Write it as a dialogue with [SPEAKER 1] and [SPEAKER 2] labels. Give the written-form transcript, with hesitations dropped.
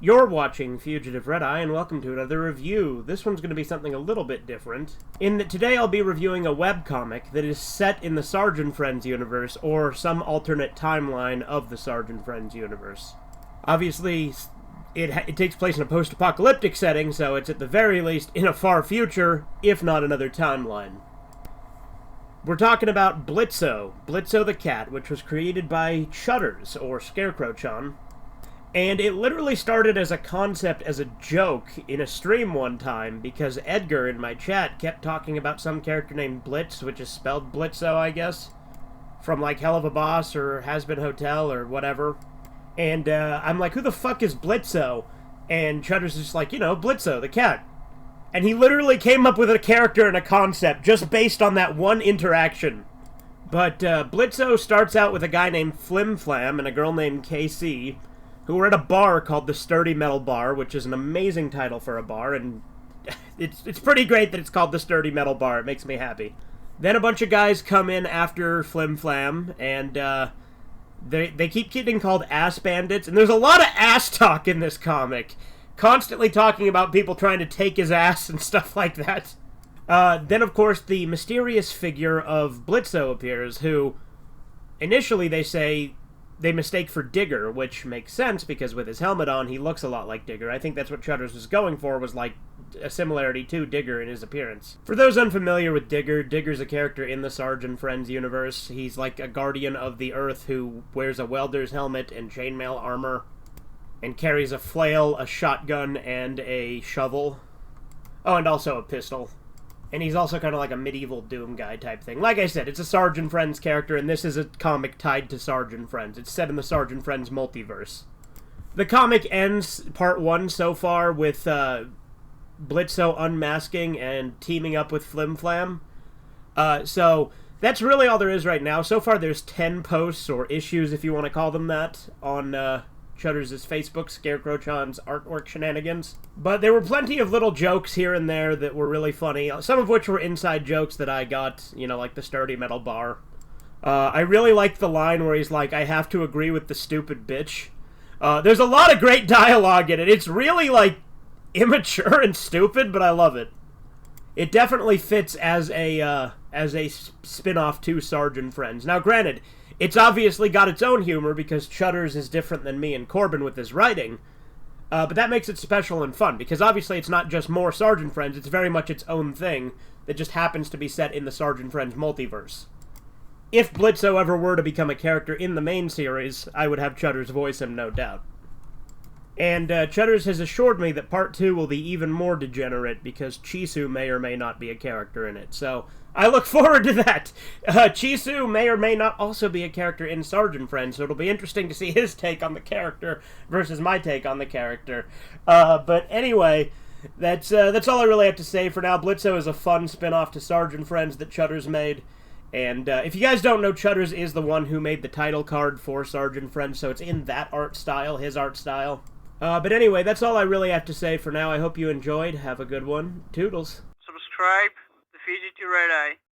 [SPEAKER 1] You're watching Fugitive Red-Eye, and welcome to another review. This one's going to be something a little bit different, in that today I'll be reviewing a webcomic that is set in the Sarge and Friends universe, or some alternate timeline of the Sarge and Friends universe. Obviously, it takes place in a post-apocalyptic setting, so it's at the very least in a far future, if not another timeline. We're talking about Blitzo the cat, which was created by Chudders, or Scarecrow-chan. And it literally started as a concept, as a joke, in a stream one time, because Edgar in my chat kept talking about some character named Blitz, which is spelled Blitzo, I guess, from like Hell of a Boss, or Has Been Hotel, or whatever. And I'm like, who the fuck is Blitzo? And Chudders is just like, Blitzo, the cat. And he literally came up with a character and a concept just based on that one interaction. But Blitzo starts out with a guy named Flim Flam and a girl named KC, who were at a bar called the Sturdy Metal Bar, which is an amazing title for a bar, and it's pretty great that it's called the Sturdy Metal Bar. It makes me happy. Then a bunch of guys come in after Flim Flam, and they keep getting called ass bandits, and there's a lot of ass talk in this comic. Constantly talking about people trying to take his ass and stuff like that. Then, of course, the mysterious figure of Blitzo appears, who initially they say they mistake for Digger, which makes sense because with his helmet on, he looks a lot like Digger. I think that's what Chudders was going for, was like a similarity to Digger in his appearance. For those unfamiliar with Digger, Digger's a character in the Sarge and Friends universe. He's like a guardian of the Earth who wears a welder's helmet and chainmail armor, and carries a flail, a shotgun, and a shovel. Oh, and also a pistol. And he's also kind of like a medieval Doom guy type thing. Like I said, it's a Sarge and Friends character, and this is a comic tied to Sarge and Friends. It's set in the Sarge and Friends multiverse. The comic ends, part one so far, with Blitzo unmasking and teaming up with Flim Flam. So that's really all there is right now. So far there's 10 posts, or issues if you want to call them that, on Chudders' Facebook, Scarecrow-chan's artwork shenanigans. But there were plenty of little jokes here and there that were really funny, some of which were inside jokes that I got, like the Sturdy Metal Bar. I really liked the line where he's like, I have to agree with the stupid bitch. There's a lot of great dialogue in it. It's really, immature and stupid, but I love it. It definitely fits as a spin-off to Sarge and Friends. Now, granted, it's obviously got its own humor because Chudders is different than me and Corbin with his writing, but that makes it special and fun because obviously it's not just more Sarge and Friends, it's very much its own thing that just happens to be set in the Sarge and Friends multiverse. If Blitzo ever were to become a character in the main series, I would have Chudders voice him, no doubt. And Chudders has assured me that part 2 will be even more degenerate because Chisu may or may not be a character in it, so I look forward to that. Chisu may or may not also be a character in Sarge and Friends, so it'll be interesting to see his take on the character versus my take on the character. But anyway, that's all I really have to say for now. Blitzo is a fun spin-off to Sarge and Friends that Chudders made. And if you guys don't know, Chudders is the one who made the title card for Sarge and Friends, so it's in that art style, his art style. But anyway, that's all I really have to say for now. I hope you enjoyed. Have a good one. Toodles.
[SPEAKER 2] Subscribe to Fugitive Red-Eye.